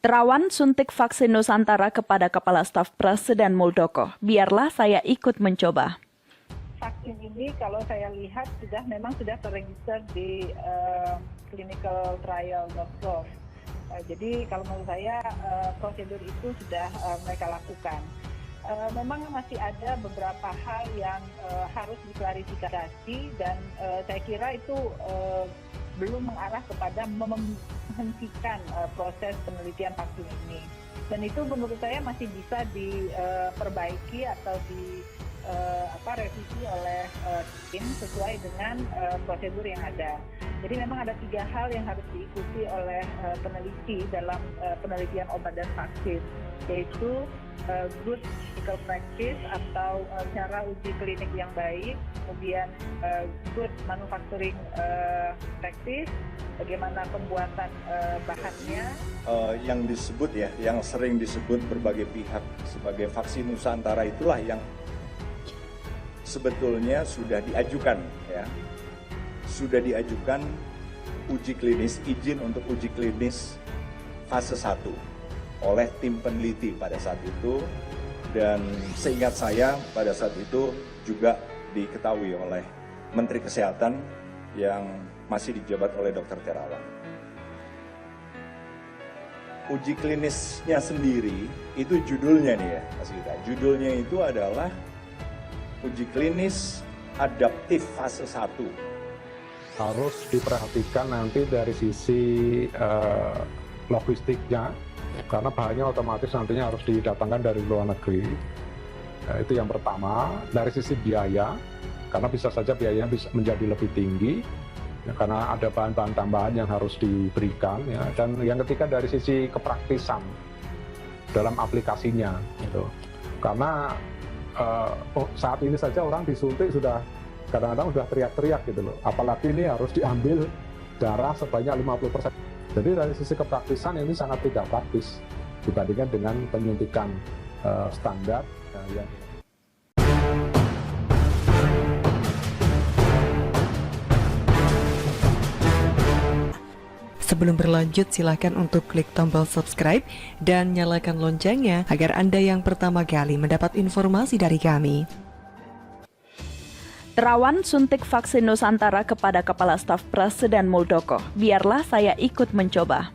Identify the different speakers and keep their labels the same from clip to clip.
Speaker 1: Terawan suntik vaksin Nusantara kepada Kepala Staf Presiden Muldoko. Biarlah saya ikut mencoba.
Speaker 2: Vaksin ini kalau saya lihat memang sudah terregister di clinicaltrial.gov. Jadi kalau menurut saya prosedur itu sudah mereka lakukan. Memang masih ada beberapa hal yang harus diklarifikasi dan saya kira itu belum mengarah kepada menghentikan proses penelitian vaksin ini. Dan itu menurut saya masih bisa diperbaiki atau revisi oleh tim sesuai dengan prosedur yang ada. Jadi memang ada 3 hal yang harus diikuti oleh peneliti dalam penelitian obat dan vaksin, yaitu good clinical practice atau cara uji klinik yang baik, kemudian good manufacturing practice, bagaimana pembuatan bahannya.
Speaker 3: Yang disebut yang sering disebut berbagai pihak sebagai vaksin Nusantara itulah yang sebetulnya sudah diajukan sudah diajukan izin untuk uji klinis fase 1 oleh tim peneliti pada saat itu, dan seingat saya pada saat itu juga diketahui oleh Menteri Kesehatan yang masih dijabat oleh Dr. Terawan. Uji klinisnya sendiri itu judulnya nih Mas Yuda. Judulnya itu adalah uji klinis adaptif fase 1.
Speaker 4: Harus diperhatikan nanti dari sisi logistiknya, karena bahannya otomatis nantinya harus didatangkan dari luar negeri. Itu yang pertama. Dari sisi biaya, karena bisa saja biayanya bisa menjadi lebih tinggi, karena ada bahan-bahan tambahan yang harus diberikan. Dan yang ketiga dari sisi kepraktisan dalam aplikasinya. Gitu. Karena saat ini saja orang disuntik sudah kadang-kadang sudah teriak-teriak gitu loh. Apalagi ini harus diambil darah sebanyak 50%. Jadi dari sisi kepraktisan ini sangat tidak praktis dibandingkan dengan penyuntikan standar yang
Speaker 5: Sebelum berlanjut, silakan untuk klik tombol subscribe dan nyalakan loncengnya agar Anda yang pertama kali mendapat informasi dari kami.
Speaker 1: Terawan suntik vaksin Nusantara kepada Kepala Staf Presiden Muldoko. Biarlah saya ikut mencoba.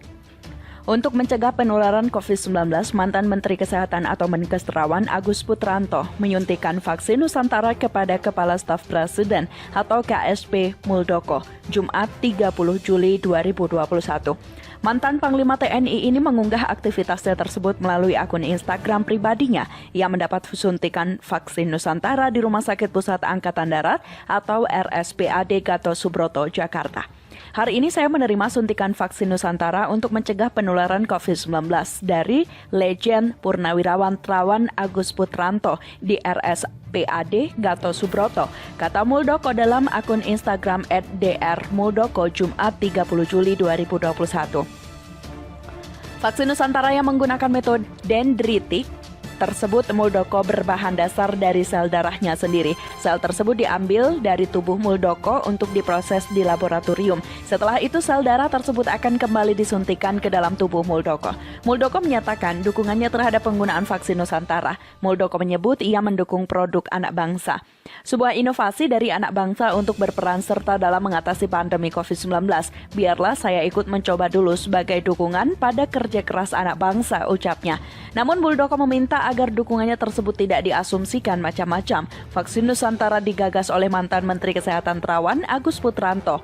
Speaker 1: Untuk mencegah penularan COVID-19, mantan Menteri Kesehatan atau Menkes Terawan Agus Putranto menyuntikkan vaksin Nusantara kepada Kepala Staf Presiden atau KSP Muldoko, Jumat 30 Juli 2021. Mantan Panglima TNI ini mengunggah aktivitasnya tersebut melalui akun Instagram pribadinya. Ia mendapat suntikan vaksin Nusantara di Rumah Sakit Pusat Angkatan Darat atau RSPAD Gatot Subroto, Jakarta. Hari ini saya menerima suntikan vaksin Nusantara untuk mencegah penularan COVID-19 dari Legend Purnawirawan Terawan Agus Putranto di RSPAD Gatot Subroto, kata Muldoko dalam akun Instagram @drmuldoko Jumat 30 Juli 2021. Vaksin Nusantara yang menggunakan metode dendritik tersebut Muldoko berbahan dasar dari sel darahnya sendiri. Sel tersebut diambil dari tubuh Muldoko untuk diproses di laboratorium. Setelah itu sel darah tersebut akan kembali disuntikan ke dalam tubuh Muldoko. Muldoko menyatakan dukungannya terhadap penggunaan vaksin Nusantara. Muldoko menyebut ia mendukung produk anak bangsa. Sebuah inovasi dari anak bangsa untuk berperan serta dalam mengatasi pandemi COVID-19. Biarlah saya ikut mencoba dulu sebagai dukungan pada kerja keras anak bangsa, ucapnya. Namun Muldoko meminta agar dukungannya tersebut tidak diasumsikan macam-macam. Vaksin Nusantara digagas oleh mantan Menteri Kesehatan Terawan Agus Putranto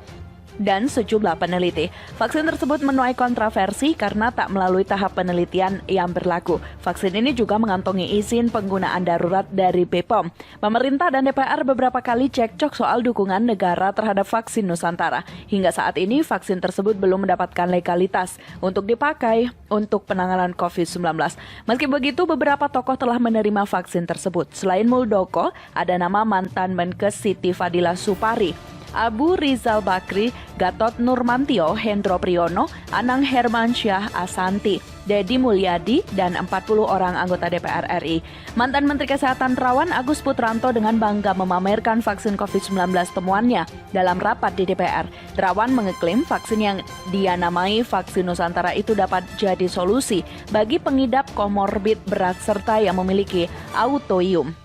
Speaker 1: dan sejumlah peneliti. Vaksin tersebut menuai kontroversi karena tak melalui tahap penelitian yang berlaku. Vaksin ini juga mengantongi izin penggunaan darurat dari BPOM. Pemerintah dan DPR beberapa kali cekcok soal dukungan negara terhadap vaksin Nusantara. Hingga saat ini vaksin tersebut belum mendapatkan legalitas untuk dipakai untuk penanganan COVID-19. Meski begitu, beberapa tokoh telah menerima vaksin tersebut. Selain Muldoko, ada nama mantan Menkes Siti Fadila Supari. Abu Rizal Bakri, Gatot Nurmantio, Hendro Priyono, Anang Hermansyah Asanti, Dedi Mulyadi, dan 40 orang anggota DPR RI. Mantan Menteri Kesehatan Terawan Agus Putranto dengan bangga memamerkan vaksin COVID-19 temuannya dalam rapat di DPR. Terawan mengeklaim vaksin yang dia namai vaksin Nusantara itu dapat jadi solusi bagi pengidap komorbid berat serta yang memiliki autoimun.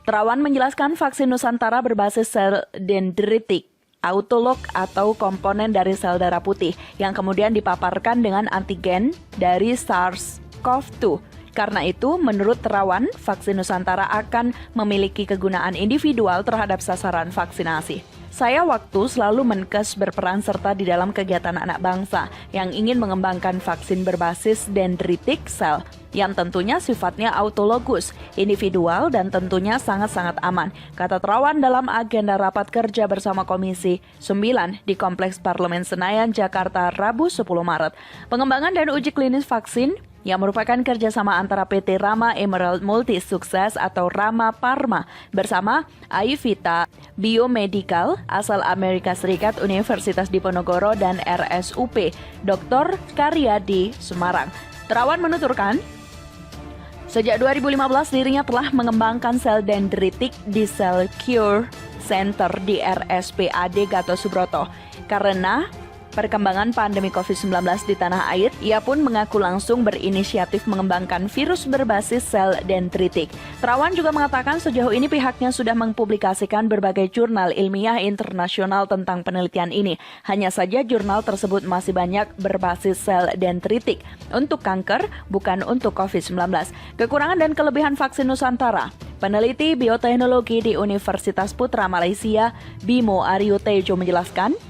Speaker 1: Terawan menjelaskan vaksin Nusantara berbasis sel dendritik, autolog atau komponen dari sel darah putih yang kemudian dipaparkan dengan antigen dari SARS-CoV-2. Karena itu, menurut Terawan, vaksin Nusantara akan memiliki kegunaan individual terhadap sasaran vaksinasi. Saya waktu selalu Menkes berperan serta di dalam kegiatan anak bangsa yang ingin mengembangkan vaksin berbasis dendritik sel yang tentunya sifatnya autologus, individual dan tentunya sangat-sangat aman, kata Terawan dalam agenda rapat kerja bersama Komisi 9 di Kompleks Parlemen Senayan, Jakarta, Rabu 10 Maret. Pengembangan dan uji klinis vaksin yang merupakan kerjasama antara PT Rama Emerald Multi Sukses atau Rama Pharma bersama Ayurveda Biomedical asal Amerika Serikat Universitas Diponegoro dan RSUP Dr. Karyadi Semarang. Terawan menuturkan, sejak 2015 dirinya telah mengembangkan sel dendritik di Cell Cure Center di RSPAD Gatot Subroto. Karena perkembangan pandemi COVID-19 di tanah air, ia pun mengaku langsung berinisiatif mengembangkan virus berbasis sel dendritik. Terawan juga mengatakan sejauh ini pihaknya sudah mempublikasikan berbagai jurnal ilmiah internasional tentang penelitian ini. Hanya saja jurnal tersebut masih banyak berbasis sel dendritik untuk kanker, bukan untuk COVID-19. Kekurangan dan kelebihan vaksin Nusantara. Peneliti bioteknologi di Universitas Putra Malaysia, Bimo Aryo Tejo menjelaskan,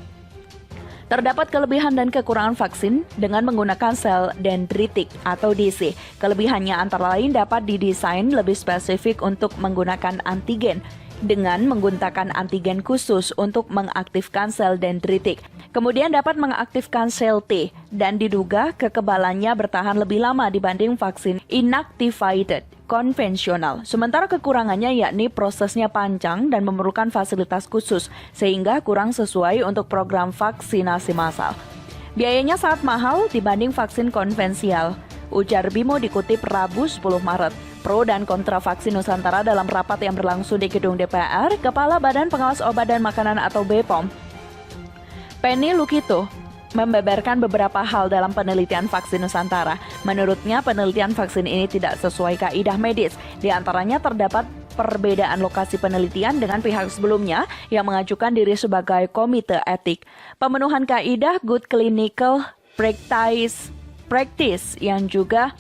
Speaker 1: terdapat kelebihan dan kekurangan vaksin dengan menggunakan sel dendritik atau DC. Kelebihannya antara lain dapat didesain lebih spesifik untuk menggunakan antigen dengan menggunakan antigen khusus untuk mengaktifkan sel dendritik. Kemudian dapat mengaktifkan sel T dan diduga kekebalannya bertahan lebih lama dibanding vaksin inactivated konvensional. Sementara kekurangannya yakni prosesnya panjang dan memerlukan fasilitas khusus sehingga kurang sesuai untuk program vaksinasi massal. Biayanya sangat mahal dibanding vaksin konvensional, ujar Bimo dikutip Rabu 10 Maret. Pro dan kontra vaksin Nusantara dalam rapat yang berlangsung di gedung DPR, Kepala Badan Pengawas Obat dan Makanan atau BPOM, Penny Lukito, membeberkan beberapa hal dalam penelitian vaksin Nusantara. Menurutnya, penelitian vaksin ini tidak sesuai kaidah medis. Di antaranya terdapat perbedaan lokasi penelitian dengan pihak sebelumnya yang mengajukan diri sebagai komite etik. Pemenuhan kaidah good clinical practice yang juga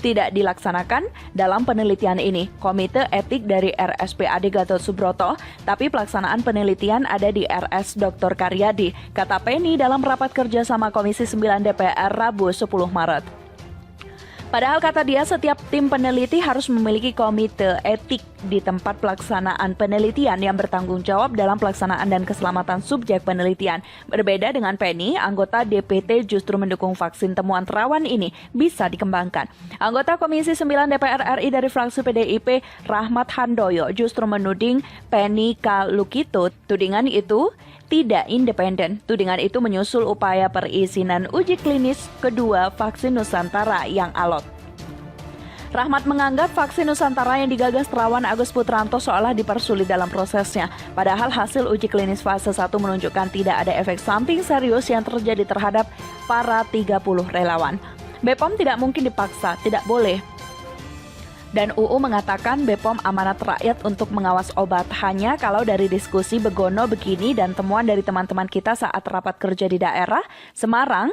Speaker 1: tidak dilaksanakan dalam penelitian ini. Komite etik dari RSPAD Gatot Subroto, tapi pelaksanaan penelitian ada di RS Dr. Karyadi, kata Penny dalam rapat kerja sama Komisi 9 DPR Rabu 10 Maret. Padahal kata dia setiap tim peneliti harus memiliki komite etik di tempat pelaksanaan penelitian yang bertanggung jawab dalam pelaksanaan dan keselamatan subjek penelitian. Berbeda dengan Penny, anggota DPT justru mendukung vaksin temuan Terawan ini bisa dikembangkan. Anggota Komisi 9 DPR RI dari fraksi PDIP, Rahmat Handoyo, justru menuding Penny K. Lukito. Tudingan itu tidak independen. Tudingan itu menyusul upaya perizinan uji klinis kedua vaksin Nusantara yang alot. Rahmat menganggap vaksin Nusantara yang digagas Terawan Agus Putranto seolah dipersulit dalam prosesnya. Padahal hasil uji klinis fase 1 menunjukkan tidak ada efek samping serius yang terjadi terhadap para 30 relawan. BPOM tidak mungkin dipaksa, tidak boleh. Dan UU mengatakan BPOM amanat rakyat untuk mengawas obat. Hanya kalau dari diskusi begono begini dan temuan dari teman-teman kita saat rapat kerja di daerah Semarang,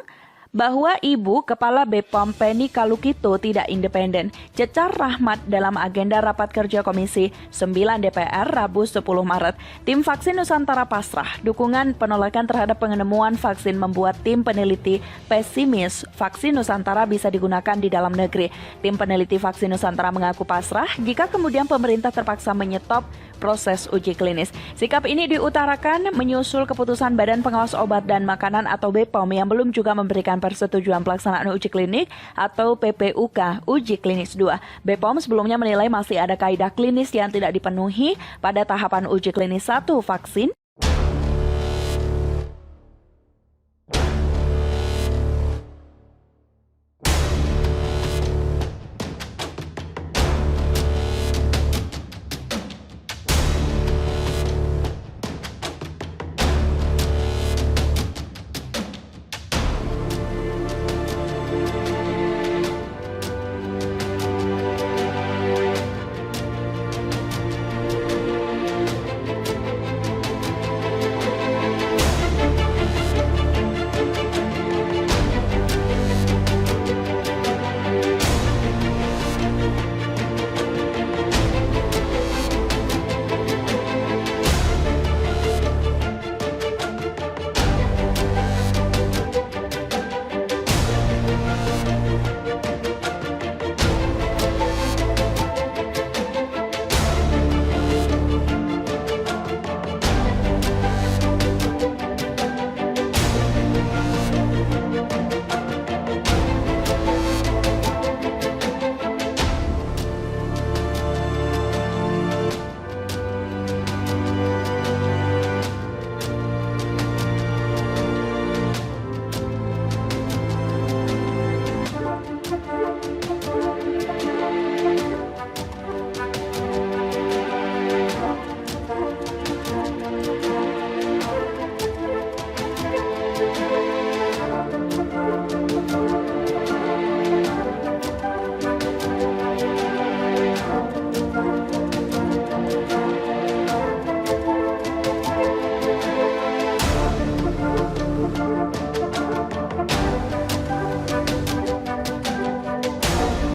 Speaker 1: bahwa Ibu Kepala BPOM Penny Kalukito tidak independen. Cecar Rahmat dalam agenda rapat kerja Komisi 9 DPR Rabu 10 Maret. Tim vaksin Nusantara pasrah. Dukungan penolakan terhadap penemuan vaksin membuat tim peneliti pesimis vaksin Nusantara bisa digunakan di dalam negeri. Tim peneliti vaksin Nusantara mengaku pasrah jika kemudian pemerintah terpaksa menyetop proses uji klinis. Sikap ini diutarakan menyusul keputusan Badan Pengawas Obat dan Makanan atau BPOM yang belum juga memberikan persetujuan pelaksanaan uji klinik atau PPUK uji klinis 2. BPOM sebelumnya menilai masih ada kaidah klinis yang tidak dipenuhi pada tahapan uji klinis 1 vaksin